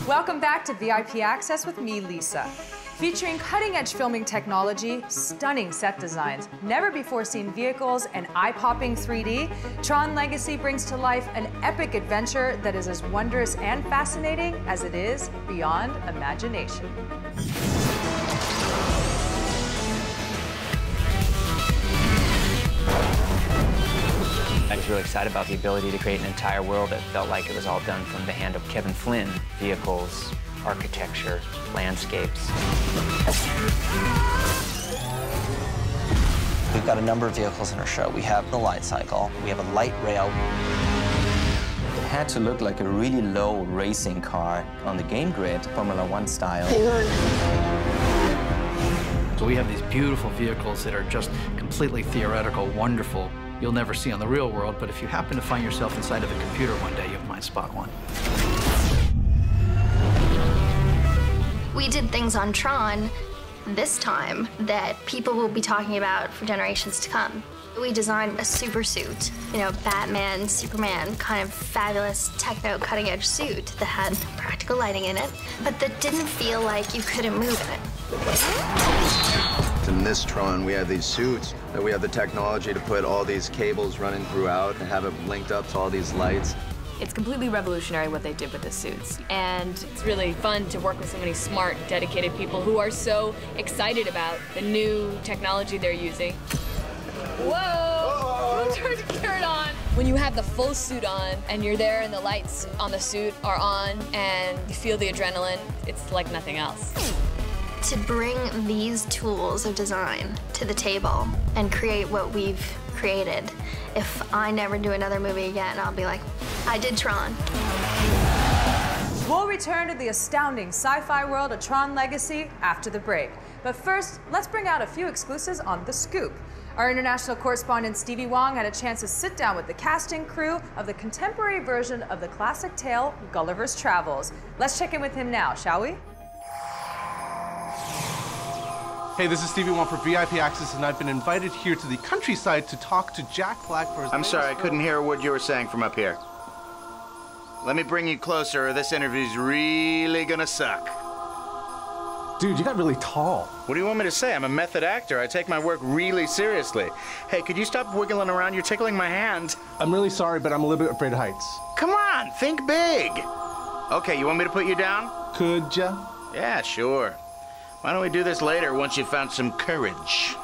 Welcome back to VIP Access with me, Lisa. Featuring cutting-edge filming technology, stunning set designs, never-before-seen vehicles, and eye-popping 3D, Tron Legacy brings to life an epic adventure that is as wondrous and fascinating as it is beyond imagination. I was really excited about the ability to create an entire world that felt like it was all done from the hand of Kevin Flynn. Vehicles, architecture, landscapes. We've got a number of vehicles in our show. We have the light cycle, we have a light rail. It had to look like a really low racing car on the game grid, Formula One style. So we have these beautiful vehicles that are just completely theoretical, wonderful. You'll never see on the real world, but if you happen to find yourself inside of a computer one day, you might spot one. We did things on Tron this time that people will be talking about for generations to come. We designed a super suit, you know, Batman, Superman, kind of fabulous techno cutting-edge suit that had practical lighting in it, but that didn't feel like you couldn't move in it. In this Tron, we have these suits that we have the technology to put all these cables running throughout and have it linked up to all these lights. It's completely revolutionary what they did with the suits. And it's really fun to work with so many smart, dedicated people who are so excited about the new technology they're using. Whoa! I'm trying to carry it on. When you have the full suit on and you're there and the lights on the suit are on and you feel the adrenaline, it's like nothing else. To bring these tools of design to the table and create what we've created, if I never do another movie again, I'll be like, I did Tron. We'll return to the astounding sci-fi world of Tron Legacy after the break. But first, let's bring out a few exclusives on The Scoop. Our international correspondent Stevie Wong had a chance to sit down with the cast and crew of the contemporary version of the classic tale, Gulliver's Travels. Let's check in with him now, shall we? Hey, this is Stevie Wong for VIP Access, and I've been invited here to the countryside to talk to Jack Black for his... I'm sorry, I couldn't hear a word you were saying from up here. Let me bring you closer, or this interview's really gonna suck. Dude, you got really tall. What do you want me to say? I'm a method actor. I take my work really seriously. Hey, could you stop wiggling around? You're tickling my hand. I'm really sorry, but I'm a little bit afraid of heights. Come on, think big. Okay, you want me to put you down? Could ya? Yeah, sure. Why don't we do this later once you've found some courage?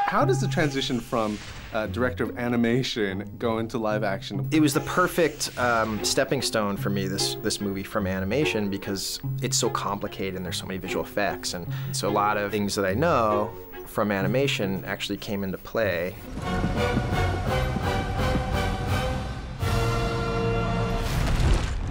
How does the transition from director of animation go into live action? It was the perfect stepping stone for me, this movie, from animation, because it's so complicated and there's so many visual effects. And so a lot of things that I know from animation actually came into play.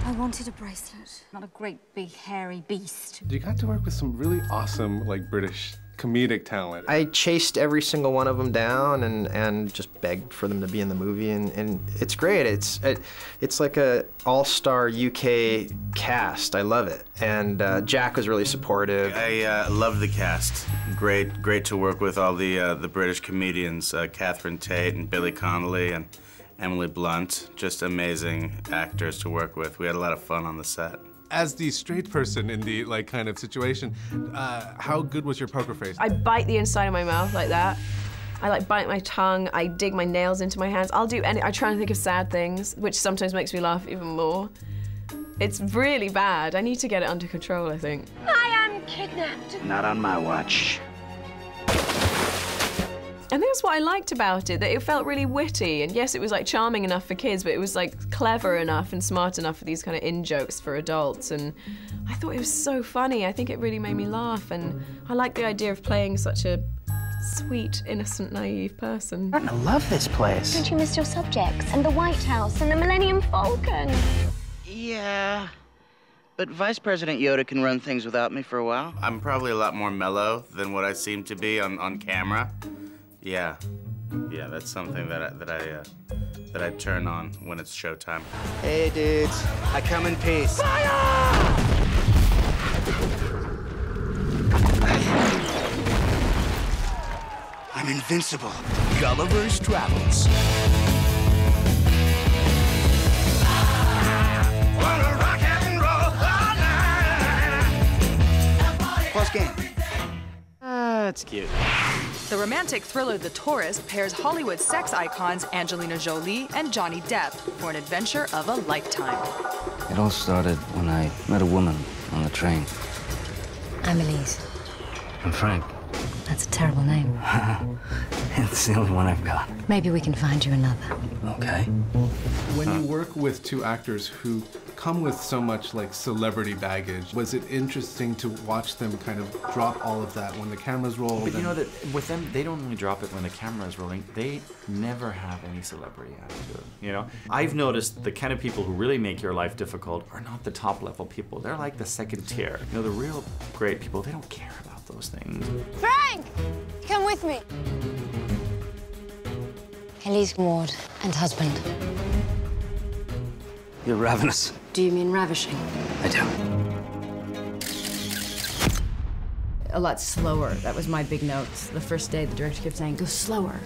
I wanted a bracelet, not a great big hairy beast. You got to work with some really awesome, like, British comedic talent. I chased every single one of them down and just begged for them to be in the movie, and it's great. It's like a all-star UK cast. I love it, and Jack was really supportive. I love the cast. Great to work with all the British comedians, Catherine Tate and Billy Connolly and Emily Blunt. Just amazing actors to work with. We had a lot of fun on the set. As the straight person in the, like, kind of situation, how good was your poker face? I bite the inside of my mouth like that. I like bite my tongue. I dig my nails into my hands. I'll do any. I try and think of sad things, which sometimes makes me laugh even more. It's really bad. I need to get it under control, I think. I am kidnapped. Not on my watch. I think that's what I liked about it, that it felt really witty. And yes, it was like charming enough for kids, but it was like clever enough and smart enough for these kind of in-jokes for adults. And I thought it was so funny. I think it really made me laugh. And I like the idea of playing such a sweet, innocent, naive person. I love this place. Don't you miss your subjects and the White House and the Millennium Falcon? Yeah, but Vice President Yoda can run things without me for a while. I'm probably a lot more mellow than what I seem to be on camera. Yeah, that's something that that I turn on when it's showtime. Hey, dudes. I come in peace. I'm invincible. Gulliver's Travels. Close game. That's cute. The romantic thriller The Tourist pairs Hollywood sex icons Angelina Jolie and Johnny Depp for an adventure of a lifetime. It all started when I met a woman on the train. I'm Elise. I'm Frank. That's a terrible name. It's the only one I've got. Maybe we can find you another. Okay. When you work with two actors who come with so much like celebrity baggage, was it interesting to watch them kind of drop all of that when the cameras rolled? But you know that with them, they don't only drop it when the camera is rolling. They never have any celebrity attitude. You know, I've noticed the kind of people who really make your life difficult are not the top level people. They're like the second tier. You know, the real great people, they don't care about those things. Frank! Come with me. Elise Ward and husband. You're ravenous. Do you mean ravishing? I do. A lot slower. That was my big note. The first day, the director kept saying, go slower,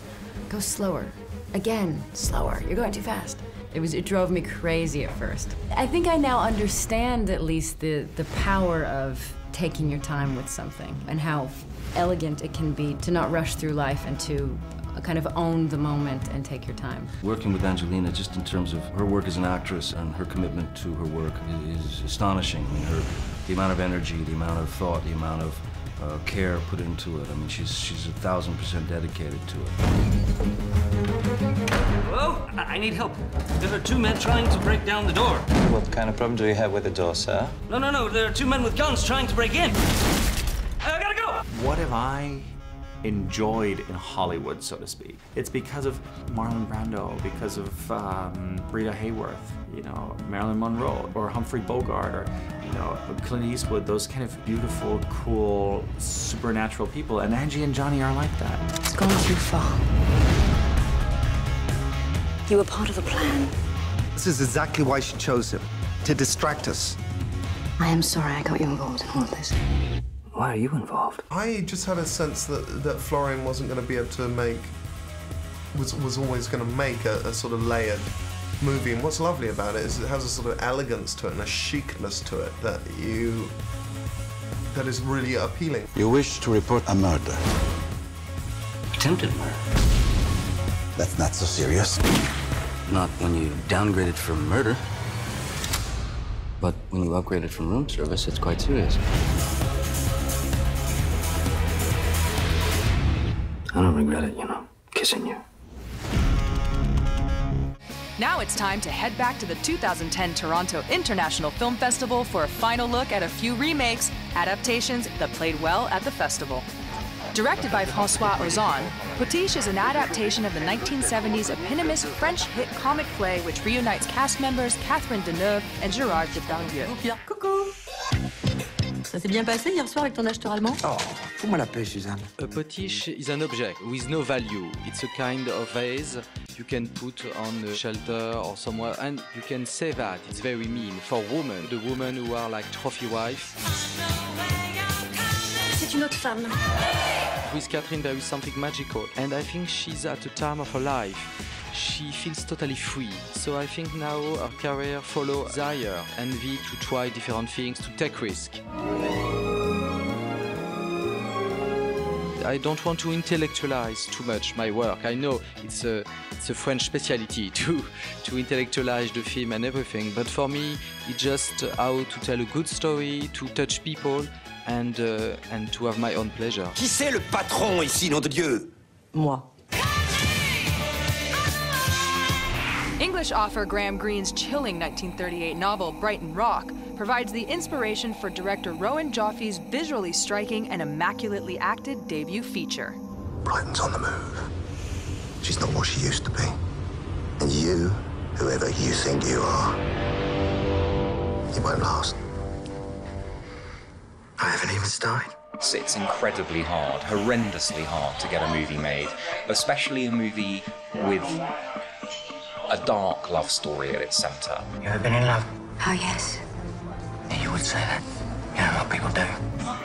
again, slower. You're going too fast. It drove me crazy at first. I think I now understand at least the power of taking your time with something and how elegant it can be to not rush through life and to kind of own the moment and take your time. Working with Angelina, just in terms of her work as an actress and her commitment to her work, is astonishing. I mean, the amount of energy, the amount of thought, the amount of care put into it. I mean, she's 1,000% dedicated to it. Hello? I need help. There are two men trying to break down the door. What kind of problem do you have with the door, sir? No. There are two men with guns trying to break in. I gotta go! What have I enjoyed in Hollywood, so to speak? It's because of Marlon Brando, because of Rita Hayworth, you know, Marilyn Monroe, or Humphrey Bogart, or, you know, Clint Eastwood, those kind of beautiful, cool, supernatural people. And Angie and Johnny are like that. It's gone too far. You were part of the plan. This is exactly why she chose him. To distract us. I am sorry I got you involved in all of this. Why are you involved? I just had a sense that Florian wasn't going to be able to make, was always going to make a sort of layered movie. And what's lovely about it is it has a sort of elegance to it and a chicness to it that is really appealing. You wish to report a murder. Attempted murder. That's not so serious. Not when you downgraded from murder. But when you upgraded from room service, it's quite serious. I don't regret it, you know, kissing you. Now it's time to head back to the 2010 Toronto International Film Festival for a final look at a few remakes, adaptations that played well at the festival. Directed by François Ozon, Potiche is an adaptation of the 1970s eponymous French hit comic play which reunites cast members Catherine Deneuve and Gérard Depardieu. Coucou. Ça s'est bien passé hier soir avec ton acheteur allemand? Oh, fous-moi la paix, Suzanne. A potiche is an object with no value. It's a kind of vase you can put on a shelter or somewhere, and you can say that it's very mean for women, the women who are like trophy wife. C'est une autre femme. With Catherine, there is something magical, and I think she's at a time of her life. She feels totally free. So I think now her career follows desire, envy to try different things, to take risks. I don't want to intellectualize too much my work. I know it's a French specialty to intellectualize the film and everything, but for me, it's just how to tell a good story, to touch people, and to have my own pleasure. Qui c'est le patron ici, nom de Dieu? Moi. English author Graham Greene's chilling 1938 novel Brighton Rock provides the inspiration for director Rowan Joffe's visually striking and immaculately acted debut feature. Brighton's on the move. She's not what she used to be. And you, whoever you think you are, you won't last. I haven't even started. It's incredibly hard, horrendously hard to get a movie made, especially a movie with a dark love story at its centre. You ever been in love? Oh, yes. Yeah, you would say that. You know what people do.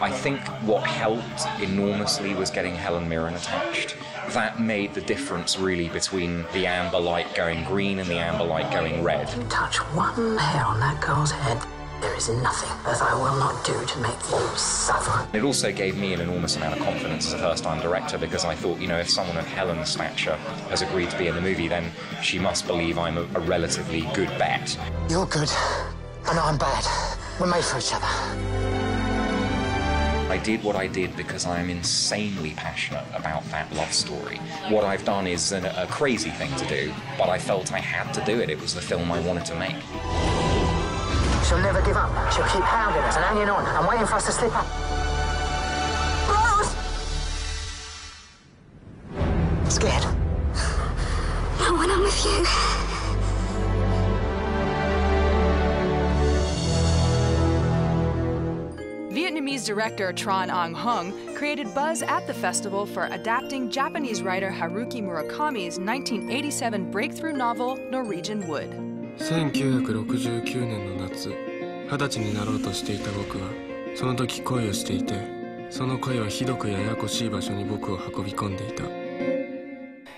I think what helped enormously was getting Helen Mirren attached. That made the difference really between the amber light going green and the amber light going red. You touch one hair on that girl's head, there is nothing that I will not do to make you suffer. It also gave me an enormous amount of confidence as a first-time director, because I thought, you know, if someone of Helen's stature has agreed to be in the movie, then she must believe I'm a relatively good bet. You're good, and I'm bad. We're made for each other. I did what I did because I am insanely passionate about that love story. What I've done is a crazy thing to do, but I felt I had to do it. It was the film I wanted to make. She'll never give up. She'll keep hounding us and hanging on and waiting for us to slip up. Rose! Scared? Not when I'm with you. Vietnamese director Tron Hung created buzz at the festival for adapting Japanese writer Haruki Murakami's 1987 breakthrough novel, Norwegian Wood. 1969年の夏、20歳になろうとしていた僕は、その時恋をしていて、その恋はひどくややこしい場所に僕を運び込んでいた。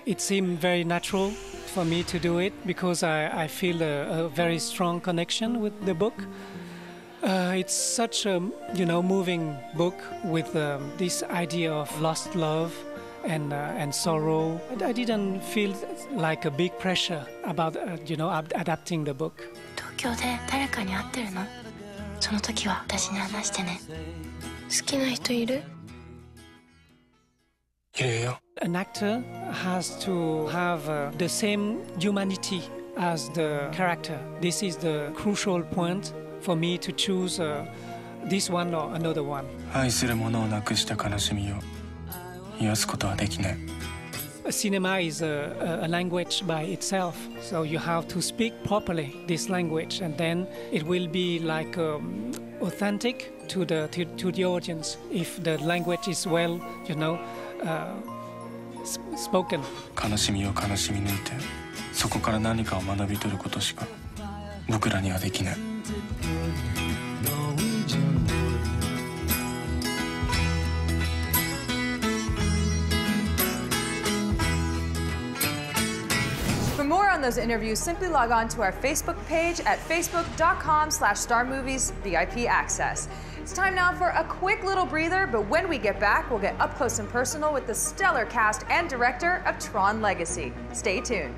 It seemed very natural for me to do it because I feel a very strong connection with the book. It's such a moving book with this idea of lost love and sorrow. I didn't feel like a big pressure about adapting the book. 東京で誰かに会ってるの？その時は私に話してね。好きな人いる？いるよ。An actor has to have the same humanity as the character. This is the crucial point for me to choose this one or another one. 愛する者を亡くした悲しみを癒すことはできない。Cinema is a language by itself, so you have to speak properly this language, and then it will be like authentic to the audience if the language is well, spoken. 悲しみを悲しみ抜いて、そこから何かを学び取ることしか僕らにはできない。For more on those interviews, simply log on to our Facebook page at facebook.com/starmoviesvip access. It's time now for a quick little breather, but when we get back, we'll get up close and personal with the stellar cast and director of Tron Legacy. Stay tuned.